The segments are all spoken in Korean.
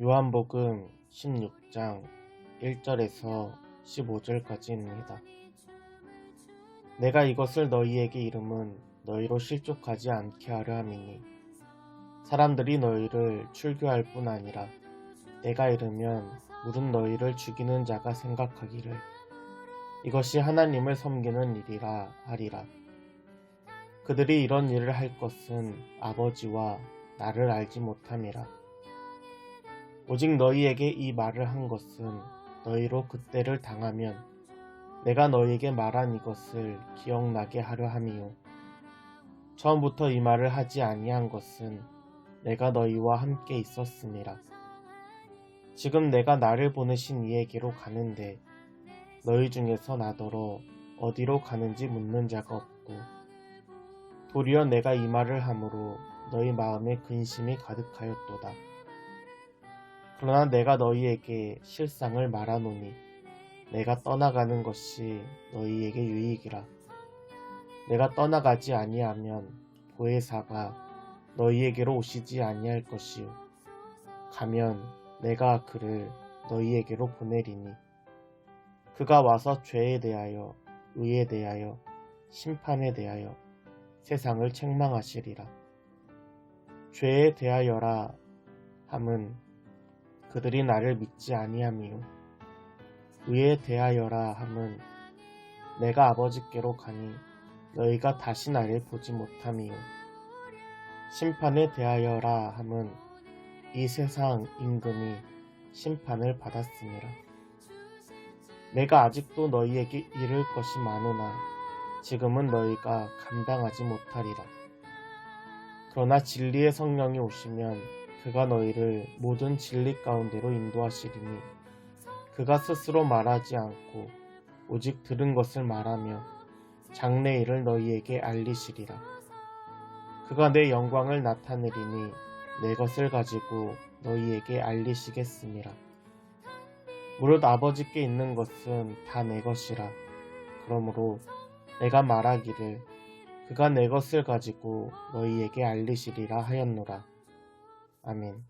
요한복음 16장 1절에서 15절까지입니다. 내가 이것을 너희에게 이름은 너희로 실족하지 않게 하려 함이니 사람들이 너희를 출교할 뿐 아니라 내가 이르면 물은 너희를 죽이는 자가 생각하기를 이것이 하나님을 섬기는 일이라 하리라. 그들이 이런 일을 할 것은 아버지와 나를 알지 못함이라. 오직 너희에게 이 말을 한 것은 너희로 그때를 당하면 내가 너희에게 말한 이것을 기억나게 하려 함이요. 처음부터 이 말을 하지 아니한 것은 내가 너희와 함께 있었음이라. 지금 내가 나를 보내신 이에게로 가는데 너희 중에서 나더러 어디로 가는지 묻는 자가 없고 도리어 내가 이 말을 함으로 너희 마음에 근심이 가득하였도다. 그러나 내가 너희에게 실상을 말하노니 내가 떠나가는 것이 너희에게 유익이라. 내가 떠나가지 아니하면 보혜사가 너희에게로 오시지 아니할 것이요 가면 내가 그를 너희에게로 보내리니 그가 와서 죄에 대하여 의에 대하여 심판에 대하여 세상을 책망하시리라. 죄에 대하여라 함은 그들이 나를 믿지 아니함이요 의에 대하여라 함은 내가 아버지께로 가니 너희가 다시 나를 보지 못함이요 심판에 대하여라 함은 이 세상 임금이 심판을 받았음이라. 내가 아직도 너희에게 이를 것이 많으나 지금은 너희가 감당하지 못하리라. 그러나 진리의 성령이 오시면 그가 너희를 모든 진리 가운데로 인도하시리니 그가 스스로 말하지 않고 오직 들은 것을 말하며 장래 일을 너희에게 알리시리라. 그가 내 영광을 나타내리니 내 것을 가지고 너희에게 알리시겠음이라. 무릇 아버지께 있는 것은 다 내 것이라. 그러므로 내가 말하기를 그가 내 것을 가지고 너희에게 알리시리라 하였노라. 아멘.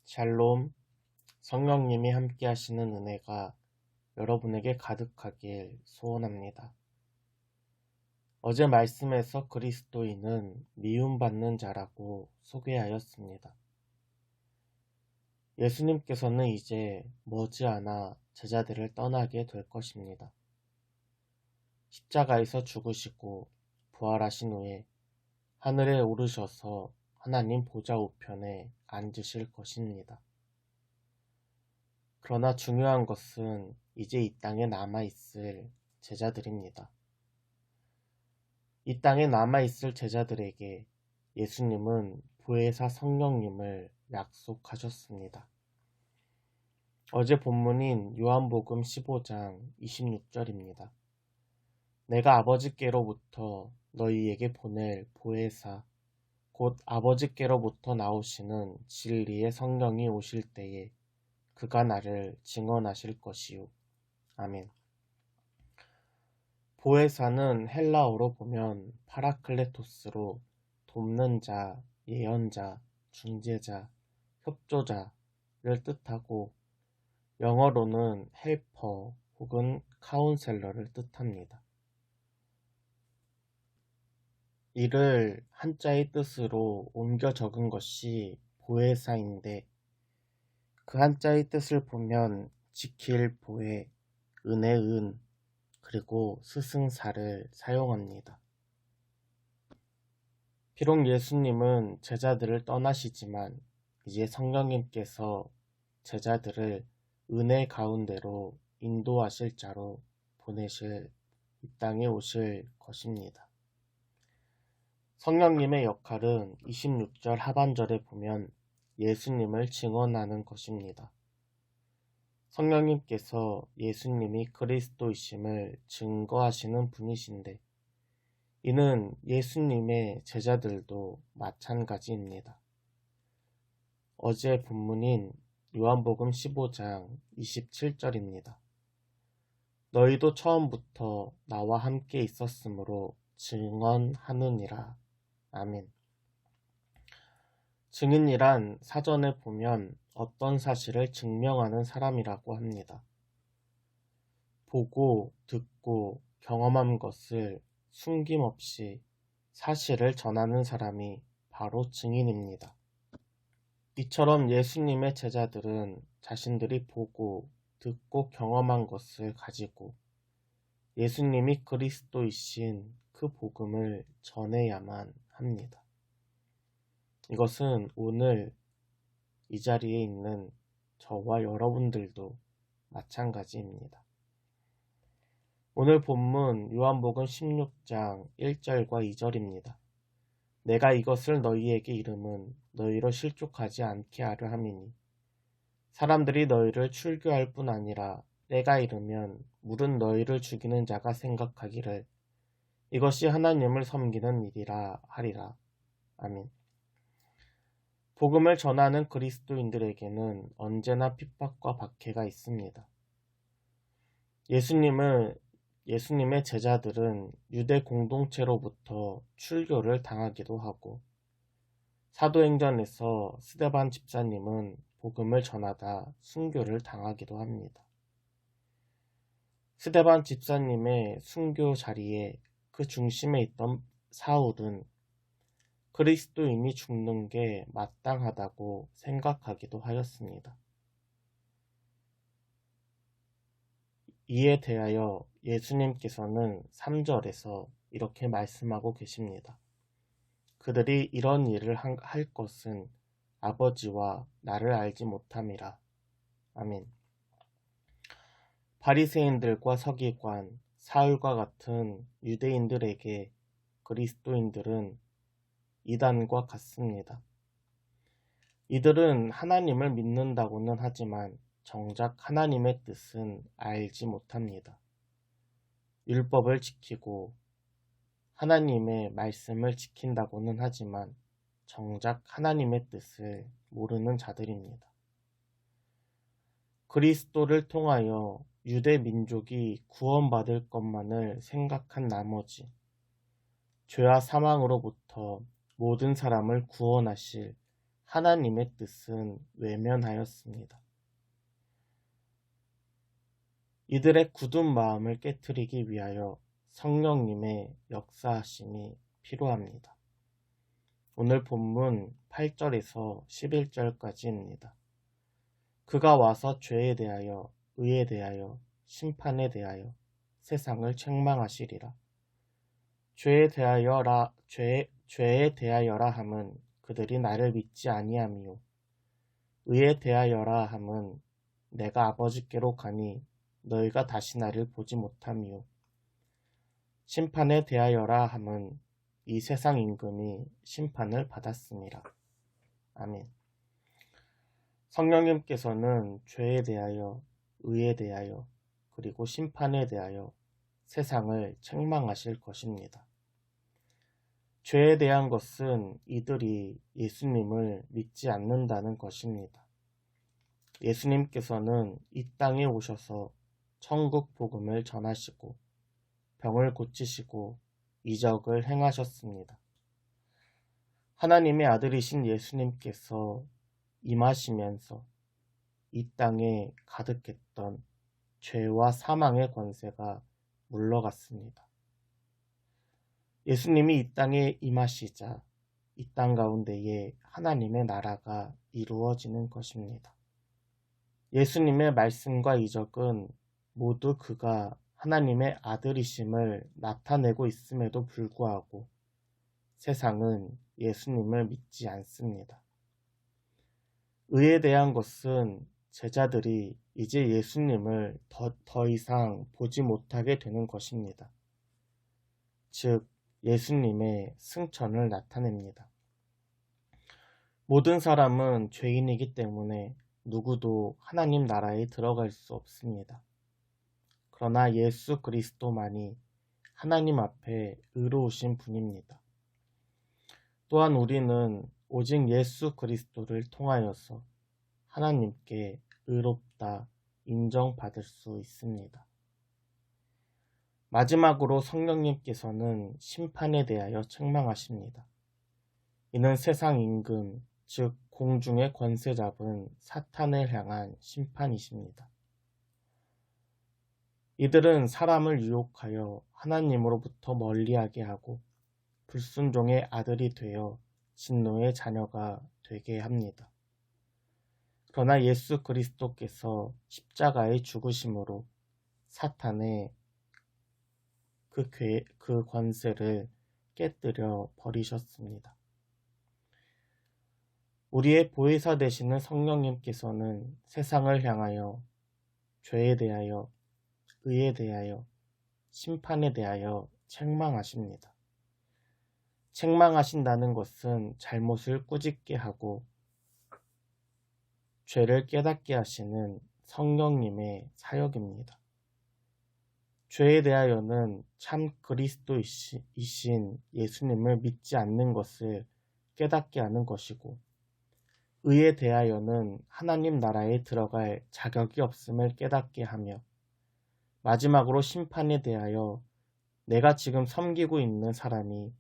샬롬, 성령님이 함께 하시는 은혜가 여러분에게 가득하길 소원합니다. 어제 말씀에서 그리스도인은 미움받는 자라고 소개하였습니다. 예수님께서는 이제 머지않아 제자들을 떠나게 될 것입니다. 십자가에서 죽으시고 부활하신 후에 하늘에 오르셔서 하나님 보좌 우편에 앉으실 것입니다. 그러나 중요한 것은 이제 이 땅에 남아있을 제자들입니다. 이 땅에 남아있을 제자들에게 예수님은 보혜사 성령님을 약속하셨습니다. 어제 본문인 요한복음 15장 26절입니다. 내가 아버지께로부터 너희에게 보낼 보혜사 곧 아버지께로부터 나오시는 진리의 성령이 오실 때에 그가 나를 증언하실 것이요. 아멘. 보혜사는 헬라어로 보면 파라클레토스로 돕는 자, 예언자, 중재자, 협조자를 뜻하고 영어로는 헬퍼 혹은 카운셀러를 뜻합니다. 이를 한자의 뜻으로 옮겨 적은 것이 보혜사인데 그 한자의 뜻을 보면 지킬 보혜, 은혜 은, 그리고 스승사를 사용합니다. 비록 예수님은 제자들을 떠나시지만 이제 성령님께서 제자들을 은혜 가운데로 인도하실 자로 보내실 이 땅에 오실 것입니다. 성령님의 역할은 26절 하반절에 보면 예수님을 증언하는 것입니다. 성령님께서 예수님이 그리스도이심을 증거하시는 분이신데 이는 예수님의 제자들도 마찬가지입니다. 어제 본문인 요한복음 15장 27절입니다. 너희도 처음부터 나와 함께 있었으므로 증언하느니라. 아멘. 증인이란 사전에 보면 어떤 사실을 증명하는 사람이라고 합니다. 보고, 듣고, 경험한 것을 숨김없이 사실을 전하는 사람이 바로 증인입니다. 이처럼 예수님의 제자들은 자신들이 보고, 듣고 경험한 것을 가지고 예수님이 그리스도이신 그 복음을 전해야만 합니다. 이것은 오늘 이 자리에 있는 저와 여러분들도 마찬가지입니다. 오늘 본문 요한복음 16장 1절과 2절입니다. 내가 이것을 너희에게 이름은 너희로 실족하지 않게 하려 함이니 사람들이 너희를 출교할 뿐 아니라 때가 이르면 물은 너희를 죽이는 자가 생각하기를 이것이 하나님을 섬기는 일이라 하리라. 아멘. 복음을 전하는 그리스도인들에게는 언제나 핍박과 박해가 있습니다. 예수님의 제자들은 유대 공동체로부터 출교를 당하기도 하고 사도행전에서 스데반 집사님은 복음을 전하다 순교를 당하기도 합니다. 스데반 집사님의 순교 자리에 그 중심에 있던 사울은 그리스도인이 죽는 게 마땅하다고 생각하기도 하였습니다. 이에 대하여 예수님께서는 3절에서 이렇게 말씀하고 계십니다. 그들이 이런 일을 할 것은 아버지와 나를 알지 못함이라. 아멘. 바리새인들과 서기관, 사울과 같은 유대인들에게 그리스도인들은 이단과 같습니다. 이들은 하나님을 믿는다고는 하지만 정작 하나님의 뜻은 알지 못합니다. 율법을 지키고 하나님의 말씀을 지킨다고는 하지만 정작 하나님의 뜻을 모르는 자들입니다. 그리스도를 통하여 유대 민족이 구원받을 것만을 생각한 나머지 죄와 사망으로부터 모든 사람을 구원하실 하나님의 뜻은 외면하였습니다. 이들의 굳은 마음을 깨트리기 위하여 성령님의 역사하심이 필요합니다. 오늘 본문 8절에서 11절까지입니다. 그가 와서 죄에 대하여, 의에 대하여, 심판에 대하여 세상을 책망하시리라. 죄에 대하여라 함은 그들이 나를 믿지 아니함이요. 의에 대하여라 함은 내가 아버지께로 가니 너희가 다시 나를 보지 못함이요. 심판에 대하여라 함은 이 세상 임금이 심판을 받았음이라. 아멘. 성령님께서는 죄에 대하여, 의에 대하여, 그리고 심판에 대하여 세상을 책망하실 것입니다. 죄에 대한 것은 이들이 예수님을 믿지 않는다는 것입니다. 예수님께서는 이 땅에 오셔서 천국 복음을 전하시고 병을 고치시고 이적을 행하셨습니다. 하나님의 아들이신 예수님께서 임하시면서 이 땅에 가득했던 죄와 사망의 권세가 물러갔습니다. 예수님이 이 땅에 임하시자 이 땅 가운데에 하나님의 나라가 이루어지는 것입니다. 예수님의 말씀과 이적은 모두 그가 하나님의 아들이심을 나타내고 있음에도 불구하고 세상은 예수님을 믿지 않습니다. 의에 대한 것은 제자들이 이제 예수님을 더 이상 보지 못하게 되는 것입니다. 즉, 예수님의 승천을 나타냅니다. 모든 사람은 죄인이기 때문에 누구도 하나님 나라에 들어갈 수 없습니다. 그러나 예수 그리스도만이 하나님 앞에 의로우신 분입니다. 또한 우리는 오직 예수 그리스도를 통하여서 하나님께 의롭다 인정받을 수 있습니다. 마지막으로 성령님께서는 심판에 대하여 책망하십니다. 이는 세상 임금, 즉 공중의 권세 잡은 사탄을 향한 심판이십니다. 이들은 사람을 유혹하여 하나님으로부터 멀리하게 하고 불순종의 아들이 되어 진노의 자녀가 되게 합니다. 그러나 예수 그리스도께서 십자가의 죽으심으로 사탄의 그 권세를 깨뜨려 버리셨습니다. 우리의 보혜사 되시는 성령님께서는 세상을 향하여 죄에 대하여, 의에 대하여, 심판에 대하여 책망하십니다. 책망하신다는 것은 잘못을 꾸짖게 하고 죄를 깨닫게 하시는 성령님의 사역입니다. 죄에 대하여는 참 그리스도이신 예수님을 믿지 않는 것을 깨닫게 하는 것이고, 의에 대하여는 하나님 나라에 들어갈 자격이 없음을 깨닫게 하며, 마지막으로 심판에 대하여 내가 지금 섬기고 있는 사람이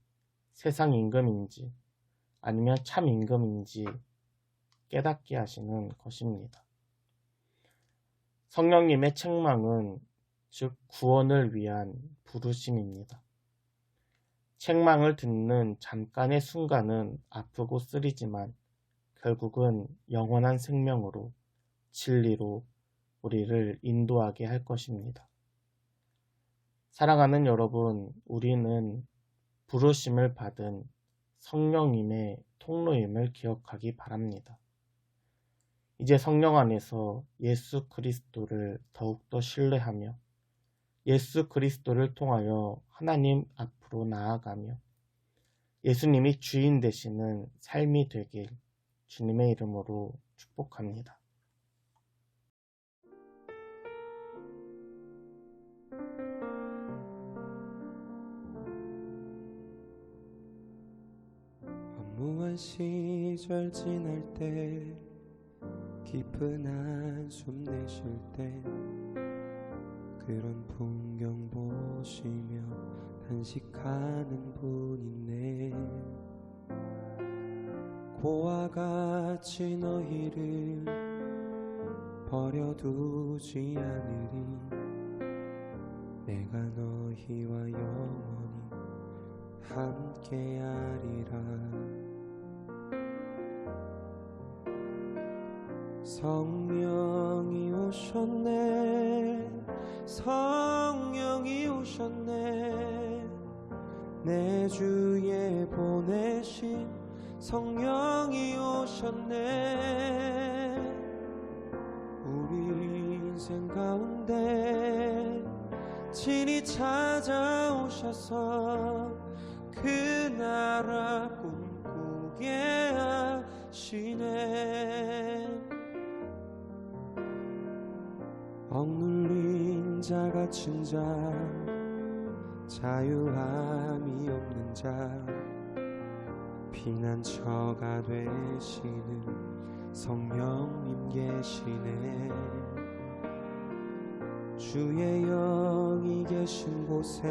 세상 임금인지 아니면 참 임금인지 깨닫게 하시는 것입니다. 성령님의 책망은 즉 구원을 위한 부르심입니다. 책망을 듣는 잠깐의 순간은 아프고 쓰리지만 결국은 영원한 생명으로 진리로 우리를 인도하게 할 것입니다. 사랑하는 여러분, 우리는 부르심을 받은 성령님의 통로임을 기억하기 바랍니다. 이제 성령 안에서 예수 그리스도를 더욱더 신뢰하며 예수 그리스도를 통하여 하나님 앞으로 나아가며 예수님이 주인 되시는 삶이 되길 주님의 이름으로 축복합니다. 허무한 시절 지날 때 깊은 한숨 내쉴 때 그런 풍경 보시며 단식하는 분 있네. 고와 같이 너희를 버려두지 않으리. 내가 너희와 영원히 함께하리라. 성령이 오셨네. 성령이 오셨네. 내 주에 보내신 성령이 오셨네. 우리 인생 가운데 친히 찾아오셔서 그 나라 꿈꾸게 하시네. 억눌린 자 갇힌 자 자유함이 없는 자 피난처가 되시는 성령님 계시네. 주의 영이 계신 곳에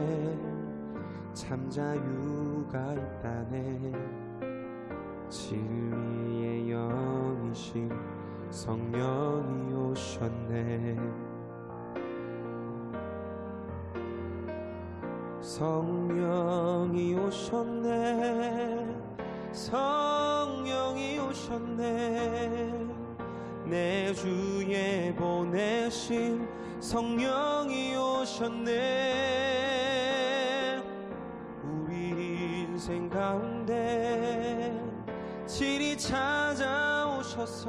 참 자유가 있다네. 진리의 영이신 성령이 오셨네. 성령이 오셨네. 성령이 오셨네. 내 주에 보내신 성령이 오셨네. 우리 인생 가운데 친히 찾아오셔서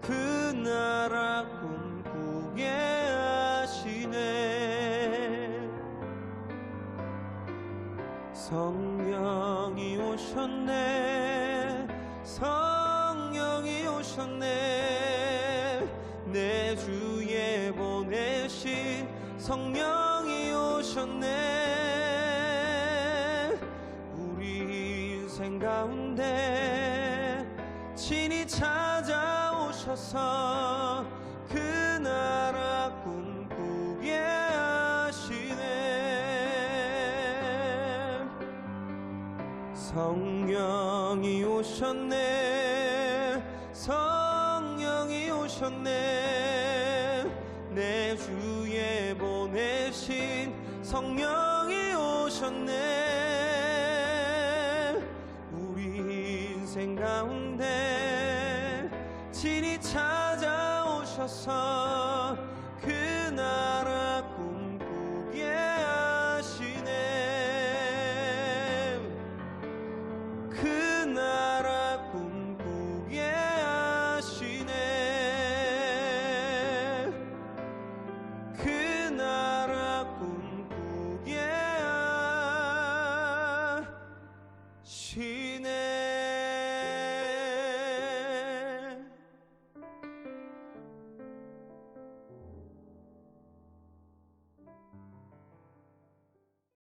그 나라 꿈꾸게 하시네. 성령이 오셨네. 성령이 오셨네. 오셨네. 내 주에 보내신 성령이 오셨네. 우리 인생 가운데 친히 찾아오셔서 그 나라 꿈꾸게 하시네. 성령이 오셨네. 성령이 오셨네. 내 주에 보내신 성령이 오셨네. 우리 인생 가운데 친히 찾아오셔서